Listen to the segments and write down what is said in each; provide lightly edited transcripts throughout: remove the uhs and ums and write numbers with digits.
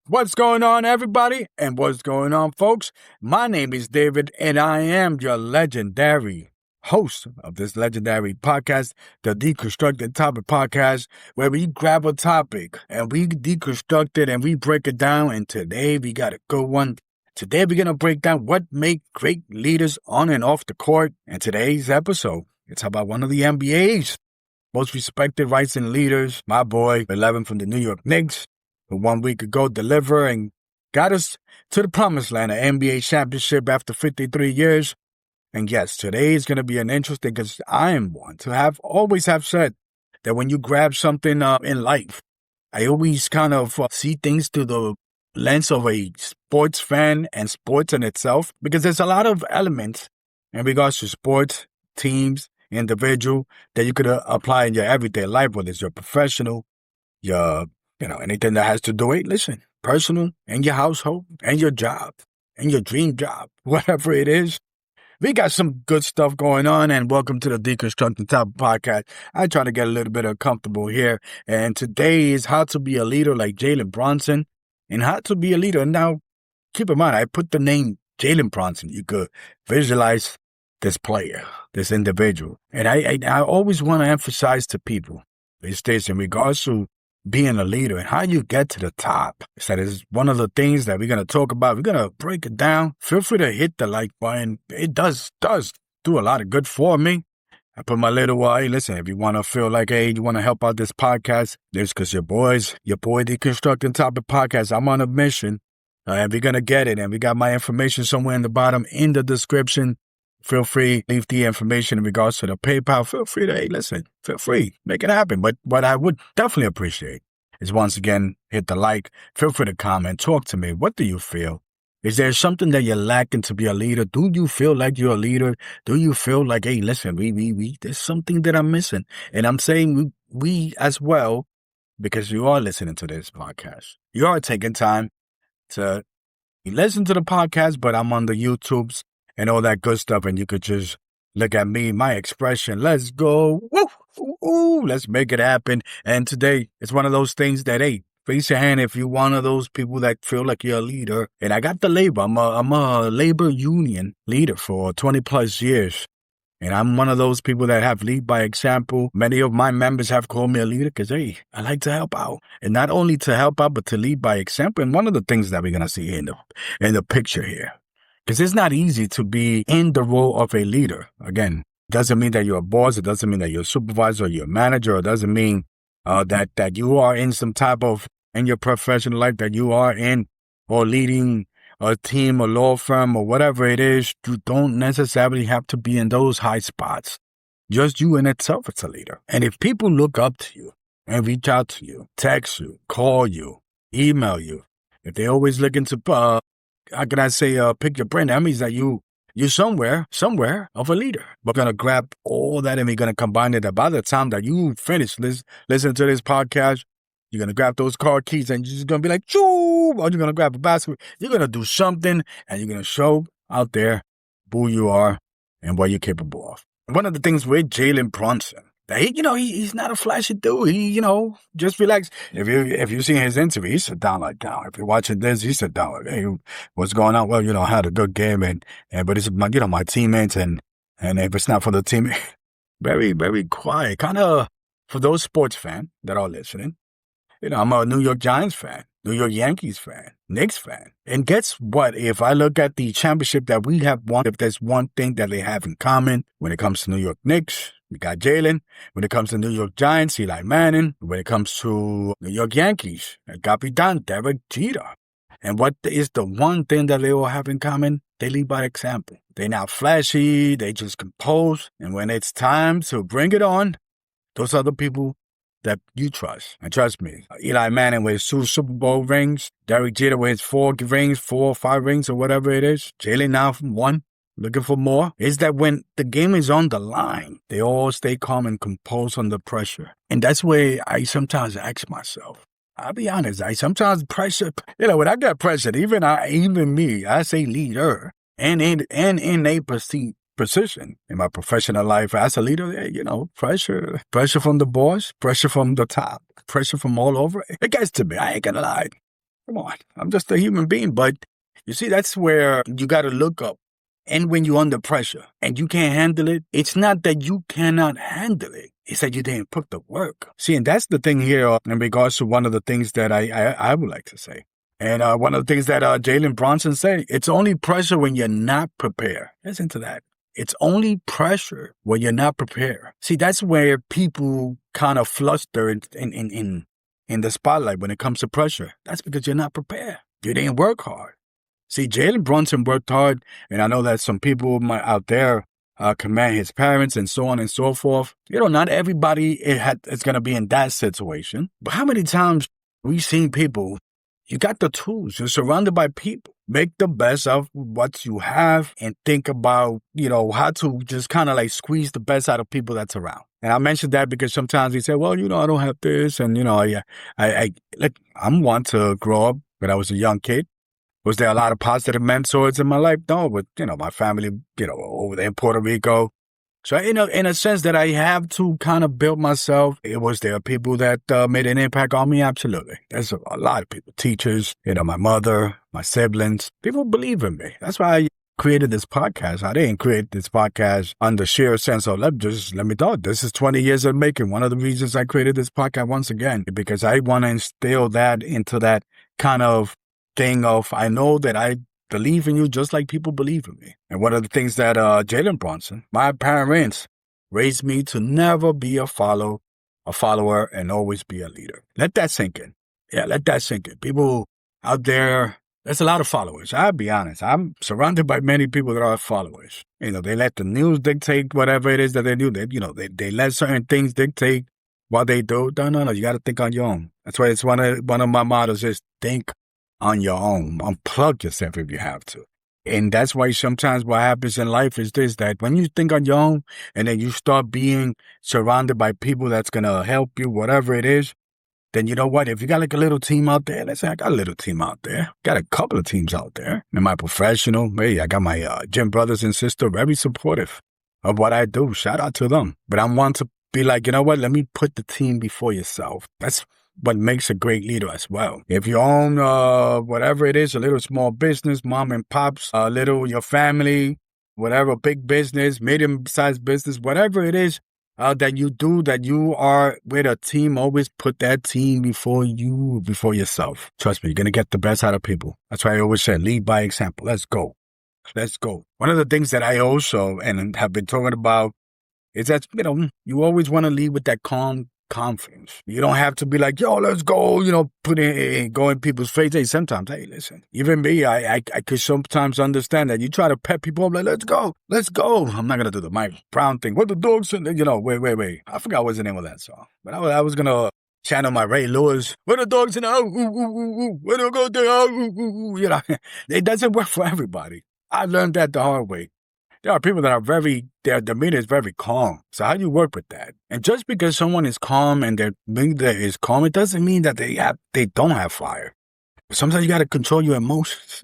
What's going on, everybody? And what's going on, folks? My name is David, and I am your legendary host of this legendary podcast, the D-constructing Topic podcast, where we grab a topic and we deconstruct it and we break it down. And today we got a good one. Today we're going to break down what make great leaders on and off the court. And today's episode, it's about one of the NBA's most respected rising leaders, my boy, 11 from the New York Knicks, who 1 week ago delivered and got us to the promised land, an NBA championship after 53 years. And yes, today is going to be an interesting, because I am one to always have said that when you grab something in life, I always kind of see things through the lens of a sports fan and sports in itself, because there's a lot of elements in regards to sports, teams, individual that you could apply in your everyday life, whether it's your professional, your anything that has to do with, personal, and your household, and your job, and your dream job, whatever it is. We got some good stuff going on, and welcome to the Deconstructing Topic podcast. I try to get a little bit uncomfortable here, and today is how to be a leader like Jalen Brunson, and how to be a leader. Now, keep in mind, I put the name Jalen Brunson. You could visualize this player, this individual, and I always want to emphasize to people, is this in regards to being a leader and how you get to the top. That is one of the things that we're going to talk about. We're going to break it down. Feel free to hit the like button. It does do a lot of good for me. I put my little, if you want to feel like, hey, you want to help out this podcast, this because your boy, Deconstructing Topic podcast, I'm on a mission, and we're going to get it. And we got my information somewhere in the bottom in the description. Feel free, leave the information in regards to the PayPal. Feel free to, feel free, make it happen. But what I would definitely appreciate is, once again, hit the like. Feel free to comment. Talk to me. What do you feel? Is there something that you're lacking to be a leader? Do you feel like you're a leader? Do you feel like, hey, there's something that I'm missing? And I'm saying we as well, because you are listening to this podcast. You are taking time to listen to the podcast, but I'm on the YouTubes and all that good stuff, and you could just look at me, my expression. Let's go. Woo, let's make it happen. And today, it's one of those things that, hey, raise your hand if you're one of those people that feel like you're a leader. And I got the labor. I'm a labor union leader for 20 plus years. And I'm one of those people that have lead by example. Many of my members have called me a leader because, hey, I like to help out. And not only to help out, but to lead by example. And one of the things that we're going to see in the picture here, because it's not easy to be in the role of a leader. Again, it doesn't mean that you're a boss. It doesn't mean that you're a supervisor or you're a manager. It doesn't mean that you are in some type of, in your professional life, that you are in or leading a team, a law firm, or whatever it is. You don't necessarily have to be in those high spots. Just you in itself is a leader. And if people look up to you and reach out to you, text you, call you, email you, if they're always looking to how can I say, pick your brain? That means that you're somewhere of a leader. We're going to grab all that and we're going to combine it. By the time that you finish listening to this podcast, you're going to grab those car keys and you're just going to be like, choo, or you're going to grab a basket. You're going to do something and you're going to show out there who you are and what you're capable of. One of the things with Jalen Brunson, that he's not a flashy dude. He, just relax. If you see his interview, he sit down like down. If you're watching this, he sit down like, hey, what's going on? Well, I had a good game but it's my, my teammates and if it's not for the team, very, very quiet. Kind of for those sports fans that are listening. I'm a New York Giants fan, New York Yankees fan, Knicks fan. And guess what? If I look at the championship that we have won, if there's one thing that they have in common when it comes to New York Knicks, we got Jalen. When it comes to New York Giants, Eli Manning. When it comes to New York Yankees, Capitan Derek Jeter. And what is the one thing that they all have in common? They lead by example. They're not flashy. They just compose. And when it's time to bring it on, those are the people that you trust. And trust me, Eli Manning with his 2 Super Bowl rings, Derek Jeter with his 4 or 5 rings or whatever it is, Jalen now from 1, looking for more, is that when the game is on the line, they all stay calm and composed under pressure. And that's where I sometimes ask myself, I'll be honest, I sometimes pressure, when I get pressured, even me, I say leader, and in a position in my professional life as a leader, pressure from the boss, pressure from the top, pressure from all over. It gets to me, I ain't gonna lie. Come on, I'm just a human being. But you see, that's where you got to look up. And when you're under pressure and you can't handle it, it's not that you cannot handle it. It's that you didn't put the work. See, and that's the thing here in regards to one of the things that I would like to say. And one of the things that Jalen Brunson said, it's only pressure when you're not prepared. Listen to that. It's only pressure when you're not prepared. See, that's where people kind of fluster in the spotlight when it comes to pressure. That's because you're not prepared. You didn't work hard. See, Jalen Brunson worked hard, and I know that some people out there commend his parents and so on and so forth. You know, not everybody is going to be in that situation. But how many times we've seen people, you got the tools, you're surrounded by people. Make the best of what you have and think about, how to just kind of like squeeze the best out of people that's around. And I mentioned that because sometimes we say, well, I don't have this. And, I'm one to grow up when I was a young kid. Was there a lot of positive mentors in my life? No, but, my family, over there in Puerto Rico. So, in a sense that I have to kind of build myself. Was there people that made an impact on me? Absolutely. There's a lot of people, teachers, my mother, my siblings. People believe in me. That's why I created this podcast. I didn't create this podcast on the sheer sense of, let me talk. This is 20 years of making. One of the reasons I created this podcast once again, because I want to instill that into that kind of thing of, I know that I believe in you just like people believe in me. And one of the things that Jalen Brunson, my parents raised me to never be a follower and always be a leader. Let that sink in. Yeah, let that sink in. People out there, there's a lot of followers. I'll be honest. I'm surrounded by many people that are followers. They let the news dictate whatever it is that they do. They let certain things dictate what they do. No. You got to think on your own. That's why it's one of my mottos is think on your own. Unplug yourself if you have to. And that's why sometimes what happens in life is this, that when you think on your own and then you start being surrounded by people that's going to help you, whatever it is, then you know what? If you got like a little team out there, let's say I got a little team out there. Got a couple of teams out there. In my professional, I got my gym brothers and sisters very supportive of what I do. Shout out to them. But I want to be like, you know what? Let me put the team before yourself. That's what makes a great leader as well. If you own whatever it is, a little small business, mom and pops, your family, whatever, big business, medium-sized business, whatever it is that you do, that you are with a team, always put that team before yourself. Trust me, you're going to get the best out of people. That's why I always say, lead by example. Let's go. One of the things that I also and have been talking about is that, you always want to lead with that calm confidence. You don't have to be like, yo, let's go, go in people's face. Hey, sometimes, listen, even me, I could sometimes understand that you try to pep people up like, let's go. I'm not going to do the Mike Brown thing. What the dogs, wait. I forgot what's the name of that song. But I was going to channel my Ray Lewis. Where the dogs in the house? Where the go there? It doesn't work for everybody. I learned that the hard way. There are people that are their demeanor is very calm. So how do you work with that? And just because someone is calm and their demeanor is calm, it doesn't mean that they don't have fire. Sometimes you got to control your emotions.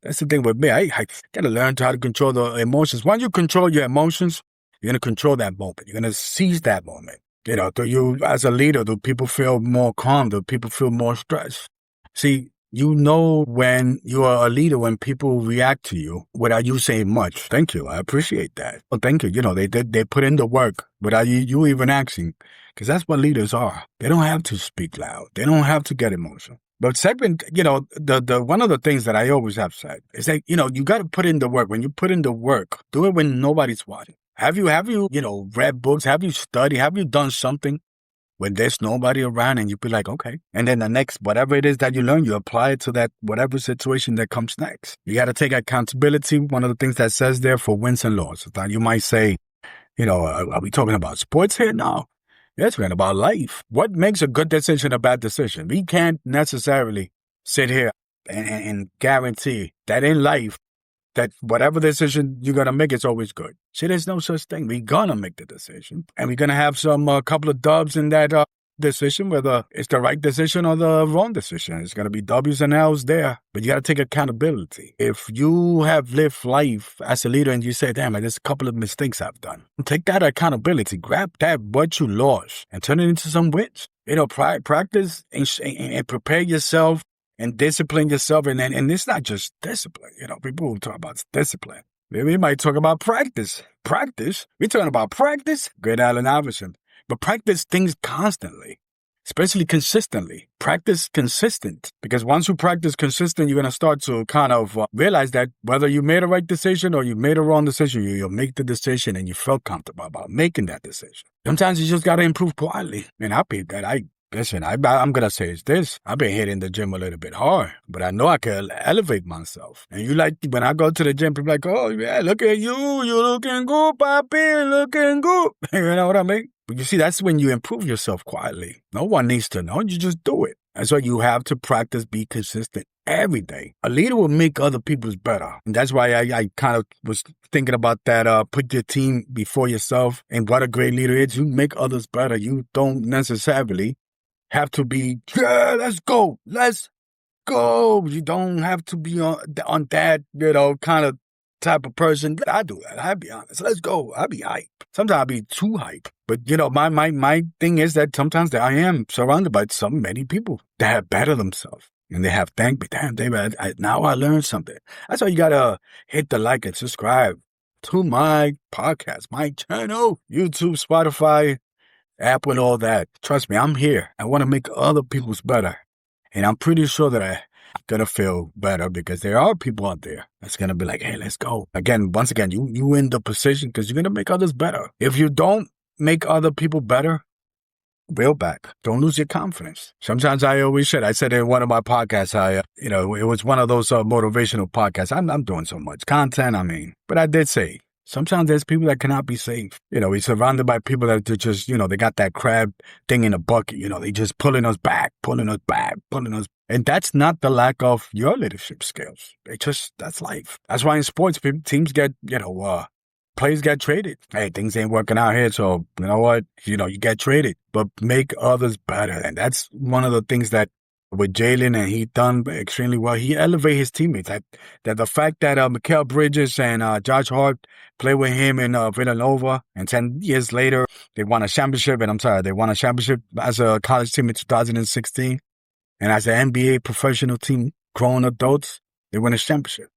That's the thing with me. I got to learn how to control the emotions. Once you control your emotions, you're going to control that moment. You're going to seize that moment. Do you, as a leader, do people feel more calm? Do people feel more stressed? See, when you are a leader, when people react to you without you saying much. Thank you. I appreciate that. Well, thank you. They put in the work without you even asking, because that's what leaders are. They don't have to speak loud. They don't have to get emotional. But second, the one of the things that I always have said is that, you got to put in the work. When you put in the work, do it when nobody's watching. Have you, read books? Have you studied? Have you done something when there's nobody around and you be like, okay. And then the next, whatever it is that you learn, you apply it to that, whatever situation that comes next. You got to take accountability. One of the things that says there for wins and losses. Now you might say, are we talking about sports here? No. It's talking about life. What makes a good decision a bad decision? We can't necessarily sit here and guarantee that in life, that whatever decision you're going to make is always good. See, there's no such thing. We're going to make the decision. And we're going to have some couple of dubs in that decision, whether it's the right decision or the wrong decision. It's going to be W's and L's there. But you got to take accountability. If you have lived life as a leader and you say, damn, there's a couple of mistakes I've done, take that accountability. Grab that what you lost and turn it into some wins. Practice and prepare yourself and discipline yourself. And it's not just discipline. People will talk about discipline. We might talk about practice. Practice? We're talking about practice? Great Allen Iverson. But practice things constantly, especially consistently. Practice consistent. Because once you practice consistent, you're going to start to kind of realize that whether you made a right decision or you made a wrong decision, you'll make the decision and you felt comfortable about making that decision. Sometimes you just got to improve quietly. And I peep that. Listen, I'm going to say it's this. I've been hitting the gym a little bit hard, but I know I can elevate myself. And when I go to the gym, people are like, oh, yeah, look at you. You looking good, papi, looking good. You know what I mean? But you see, that's when you improve yourself quietly. No one needs to know. You just do it. That's why you have to practice, be consistent every day. A leader will make other people's better. And that's why I kind of was thinking about that. Put your team before yourself. And what a great leader is, you make others better. You don't necessarily have to be, yeah, let's go. You don't have to be on that, kind of type of person. I do that. I'll be honest. Let's go. I'll be hype. Sometimes I'll be too hype. But, my thing is that sometimes I am surrounded by so many people that have bettered themselves. And they have thanked me. Damn, David, now I learned something. That's why you got to hit the like and subscribe to my podcast, my channel, YouTube, Spotify, Apple, and all that. Trust me, I'm here. I want to make other people's better. And I'm pretty sure that I'm going to feel better because there are people out there that's going to be like, hey, let's go. Once again, you in the position because you're going to make others better. If you don't make other people better, reel back. Don't lose your confidence. Sometimes I said in one of my podcasts, it was one of those motivational podcasts. I'm doing so much content, but I did say, sometimes there's people that cannot be saved. We're surrounded by people that are just, they got that crab thing in a bucket. They just pulling us back. And that's not the lack of your leadership skills. That's life. That's why in sports, teams get, players get traded. Hey, things ain't working out here, so you know what? You get traded, but make others better. And that's one of the things that with Jalen, and he done extremely well. He elevated his teammates. That the fact that Mikal Bridges and Josh Hart play with him in Villanova, and 10 years later, they won a championship. They won a championship as a college team in 2016. And as an NBA professional team, grown adults, they win a championship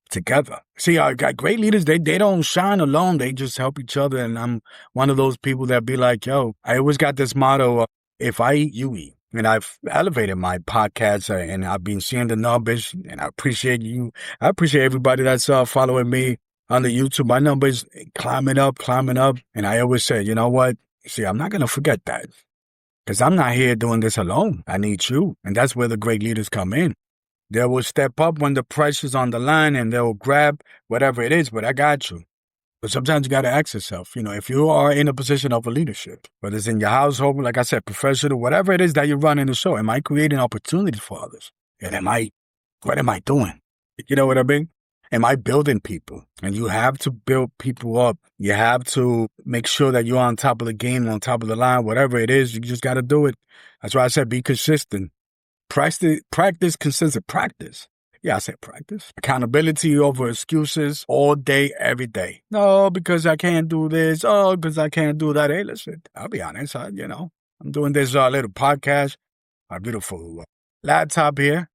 together. See, great leaders, they don't shine alone. They just help each other. And I'm one of those people that be like, yo, I always got this motto, if I eat, you eat. And I've elevated my podcast and I've been seeing the numbers and I appreciate you. I appreciate everybody that's following me on the YouTube. My numbers climbing up. And I always say, you know what? See, I'm not going to forget that because I'm not here doing this alone. I need you. And that's where the great leaders come in. They will step up when the pressure's on the line and they'll grab whatever it is, but I got you. But sometimes you got to ask yourself, if you are in a position of a leadership, whether it's in your household, like I said, professional, whatever it is that you're running the show, am I creating opportunities for others? And what am I doing? You know what I mean? Am I building people? And you have to build people up. You have to make sure that you're on top of the game, on top of the line, whatever it is, you just got to do it. That's why I said be consistent. Practice, consistent practice. Yeah, I said practice. Accountability over excuses all day, every day. No, because I can't do this. Oh, because I can't do that. Hey, listen, I'll be honest. I'm doing this little podcast. My beautiful laptop here.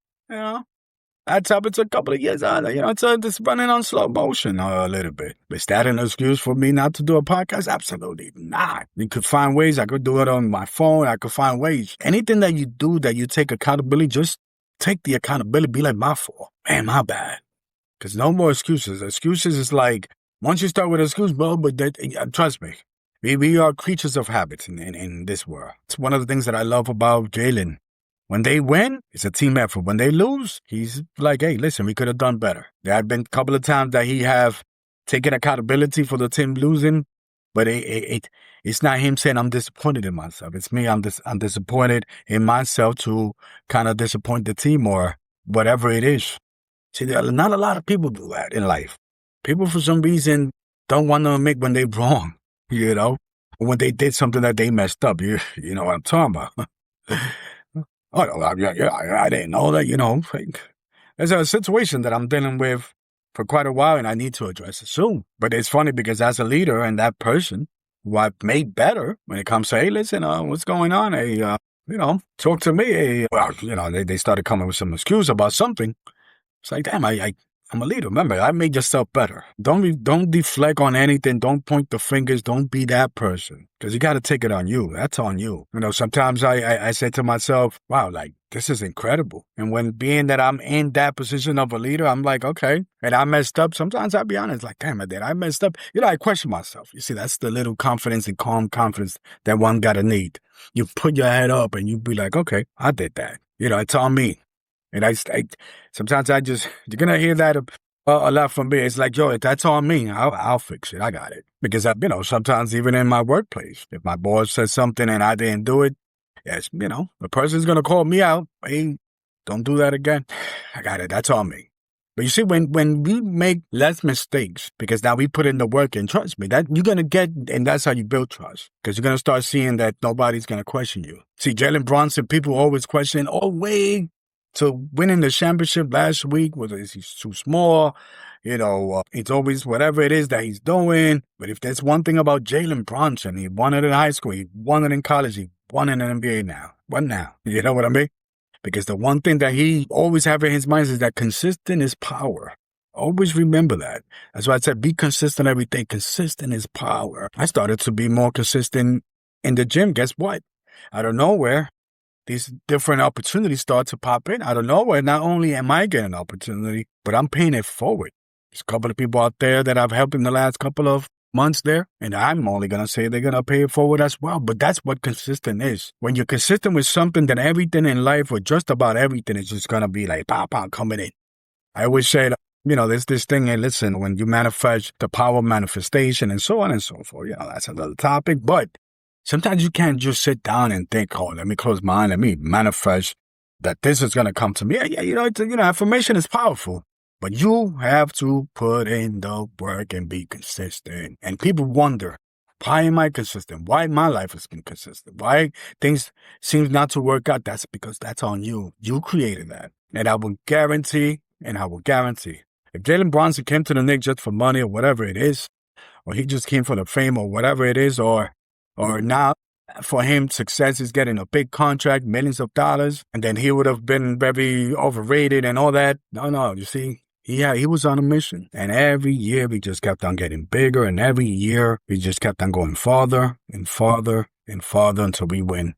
Laptop, it's a couple of years out. It's running on slow motion a little bit. Is that an excuse for me not to do a podcast? Absolutely not. You could find ways. I could do it on my phone. I could find ways. Anything that you do that you take accountability, just take the accountability. Be like, my fault. Man, my bad. Because no more excuses. Excuses is like, once you start with an excuse, bro, but trust me, we are creatures of habits in this world. It's one of the things that I love about Jalen. When they win, it's a team effort. When they lose, he's like, hey, listen, we could have done better. There have been a couple of times that he have taken accountability for the team losing, but it's not him saying, I'm disappointed in myself. It's me, I'm disappointed in myself to kind of disappoint the team or whatever it is. See, not a lot of people do that in life. People, for some reason, don't want to admit when they're wrong, when they did something that they messed up. You know what I'm talking about. I didn't know that, There's a situation that I'm dealing with for quite a while, and I need to address it soon. But it's funny because as a leader and that person who I've made better when it comes to, hey, listen, what's going on? Hey, talk to me. Well, they started coming with some excuse about something. It's like, damn, I'm a leader. Remember, I made yourself better. Don't deflect on anything. Don't point the fingers. Don't be that person. Because you got to take it on you. That's on you. Sometimes I say to myself, wow, like, this is incredible. And when being that I'm in that position of a leader, I'm like, okay. And I messed up. Sometimes I'll be honest, like, damn it, did I messed up? I question myself. You see, that's the little confidence and calm confidence that one got to need. You put your head up and you be like, okay, I did that. It's on me. And I sometimes you're going to hear that a lot from me. It's like, yo, if that's on me, I'll fix it. I got it. Because, sometimes even in my workplace, if my boss says something and I didn't do it, yes, the person's going to call me out. Hey, don't do that again. I got it. That's on me. But you see, when we make less mistakes, because now we put in the work, and trust me, that you're going to get, and that's how you build trust. Because you're going to start seeing that nobody's going to question you. See, Jalen Brunson, people always question, oh, wait. So winning the championship last week, he's too small, it's always whatever it is that he's doing. But if there's one thing about Jalen Brunson, he won it in high school, he won it in college, he won it in the NBA now. What now? You know what I mean? Because the one thing that he always have in his mind is that consistent is power. Always remember that. That's why I said be consistent every day. Consistent is power. I started to be more consistent in the gym. Guess what? Out of nowhere, these different opportunities start to pop in out of nowhere. Not only am I getting an opportunity, but I'm paying it forward. There's a couple of people out there that I've helped in the last couple of months there, and I'm only going to say they're going to pay it forward as well. But that's what consistent is. When you're consistent with something, then everything in life, or just about everything, is just going to be like, pow, pow, coming in. I always say, there's this thing, and listen, when you manifest the power of manifestation and so on and so forth, that's another topic, but sometimes you can't just sit down and think, oh, let me close my eye, let me manifest that this is going to come to me. Yeah, affirmation is powerful, but you have to put in the work and be consistent. And people wonder, why am I consistent? Why my life has been consistent? Why things seem not to work out? That's because that's on you. You created that. And I will guarantee, if Jalen Brunson came to the Knicks just for money or whatever it is, or he just came for the fame or whatever it is, or now for him, success is getting a big contract, millions of dollars, and then he would have been very overrated and all that. No, you see, he was on a mission. And every year we just kept on getting bigger, and every year we just kept on going farther and farther and farther until we win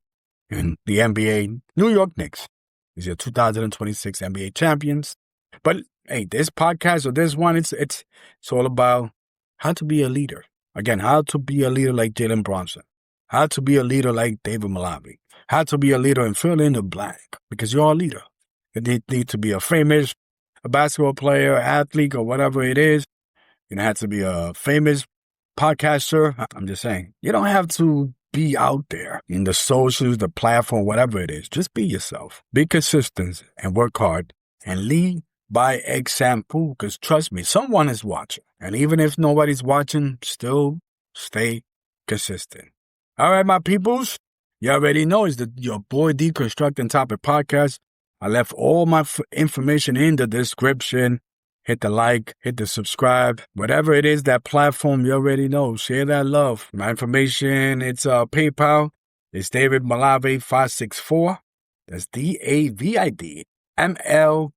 in the NBA. New York Knicks is your 2026 NBA champions. But hey, this podcast or this one, it's all about how to be a leader. Again, how to be a leader like Jalen Brunson. How to be a leader like David Malavi. How to be a leader and fill in the blank. Because you're a leader. You need to be a famous basketball player, athlete, or whatever it is. You don't have to be a famous podcaster. I'm just saying. You don't have to be out there in the socials, the platform, whatever it is. Just be yourself. Be consistent and work hard. And lead by example, because trust me, someone is watching. And even if nobody's watching, still stay consistent. All right, my peoples, you already know it's your boy D-Constructing Topic Podcast. I left all my information in the description. Hit the like, hit the subscribe, whatever it is, that platform, you already know. Share that love. My information, it's PayPal. It's David Malave 564. That's DAVID MLAVE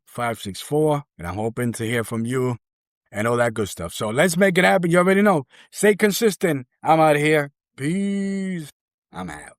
564, and I'm hoping to hear from you and all that good stuff. So let's make it happen. You already know. Stay consistent. I'm out of here. Peace. I'm out.